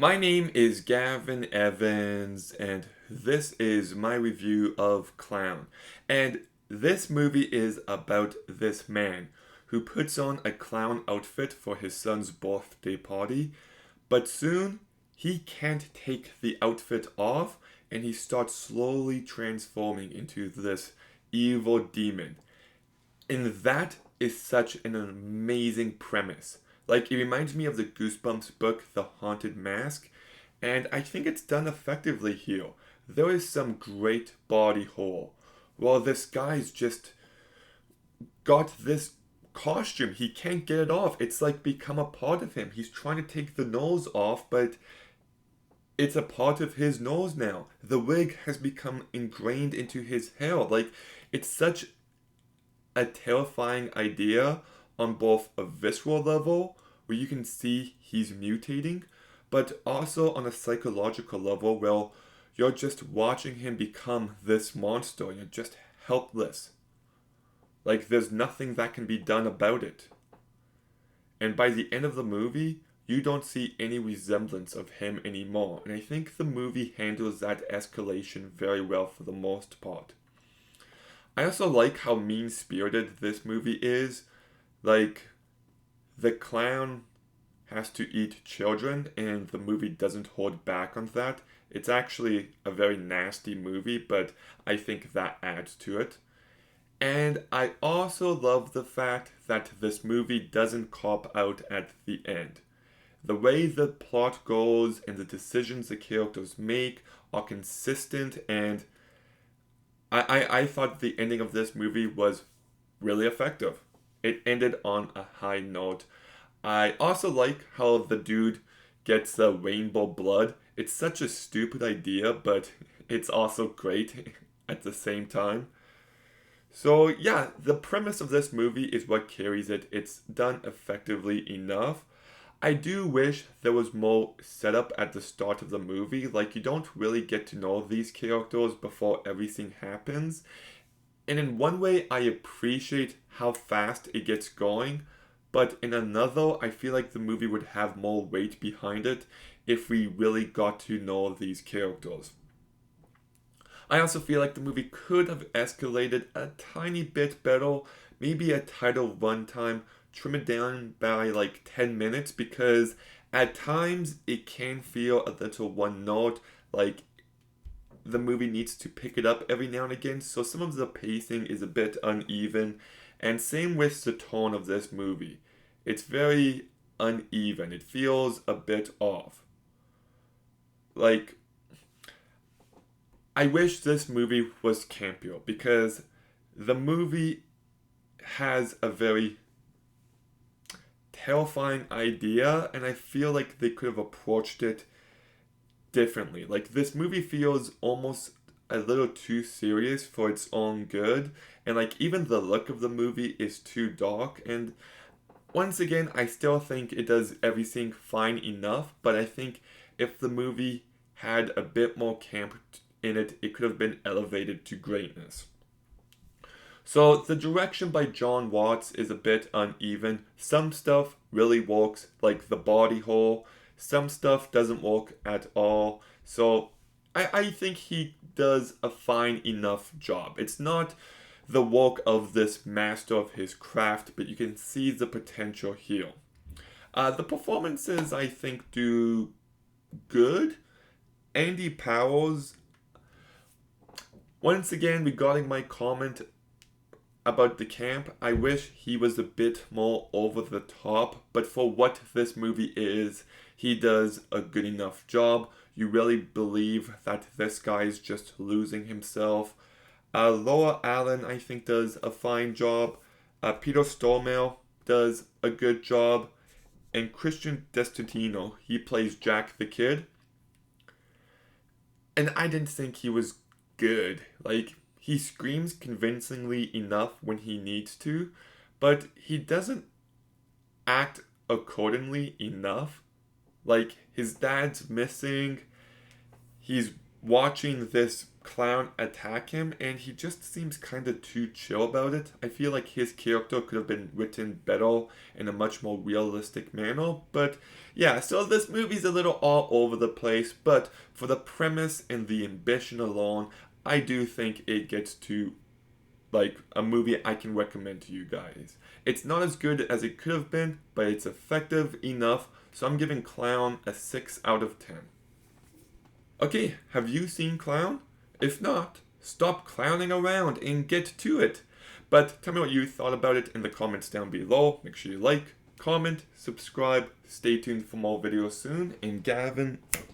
My name is Gavin Evans, and this is my review of Clown. And this movie is about this man who puts on a clown outfit for his son's birthday party, but soon he can't take the outfit off and he starts slowly transforming into this evil demon. And that is such an amazing premise. Like, it reminds me of the Goosebumps book, The Haunted Mask, and I think it's done effectively here. There is some great body horror. Well, this guy's just got this costume. He can't get it off. It's like become a part of him. He's trying to take the nose off, but it's a part of his nose now. The wig has become ingrained into his hair. Like, it's such a terrifying idea on both a visceral level, where you can see he's mutating, but also on a psychological level, where you're just watching him become this monster and you're just helpless. Like, there's nothing that can be done about it. And by the end of the movie, you don't see any resemblance of him anymore. And I think the movie handles that escalation very well for the most part. I also like how mean spirited this movie is. Like, the clown has to eat children, and the movie doesn't hold back on that. It's actually a very nasty movie, but I think that adds to it. And I also love the fact that this movie doesn't cop out at the end. The way the plot goes and the decisions the characters make are consistent, and I thought the ending of this movie was really effective. It ended on a high note. I also like how the dude gets the rainbow blood. It's such a stupid idea, but it's also great at the same time. So, yeah, the premise of this movie is what carries it. It's done effectively enough. I do wish there was more setup at the start of the movie. Like, you don't really get to know these characters before everything happens. And in one way, I appreciate how fast it gets going, but in another, I feel like the movie would have more weight behind it if we really got to know these characters. I also feel like the movie could have escalated a tiny bit better, maybe a tighter runtime, trim it down by like 10 minutes because at times it can feel a little one note, like the movie needs to pick it up every now and again, so some of the pacing is a bit uneven, and same with the tone of this movie. It's very uneven, it feels a bit off. Like, I wish this movie was campier because the movie has a very terrifying idea, and I feel like they could have approached it differently. Like, this movie feels almost a little too serious for its own good, and like even the look of the movie is too dark. And once again, I still think it does everything fine enough, but I think if the movie had a bit more camp in it, it could have been elevated to greatness. So the direction by John Watts is a bit uneven. Some stuff really works, like the body hole. Some stuff doesn't work at all. So I think he does a fine enough job. It's not the work of this master of his craft, but you can see the potential here. The performances, I think, do good. Andy Powers, once again, regarding my comment about the camp, I wish he was a bit more over the top, but for what this movie is, he does a good enough job. You really believe that this guy is just losing himself. Laura Allen, I think, does a fine job. Peter Stormare does a good job. And Christian Destinino, he plays Jack the Kid. And I didn't think he was good. Like, he screams convincingly enough when he needs to, but he doesn't act accordingly enough. Like, his dad's missing. He's watching this clown attack him, and he just seems kind of too chill about it. I feel like his character could have been written better in a much more realistic manner, but yeah, so this movie's a little all over the place, but for the premise and the ambition alone, I do think it gets to like a movie I can recommend to you guys. It's not as good as it could have been, but it's effective enough, so I'm giving Clown a 6 out of 10. Okay, have you seen Clown? If not, stop clowning around and get to it. But tell me what you thought about it in the comments down below. Make sure you like, comment, subscribe, stay tuned for more videos soon, and Gavin out.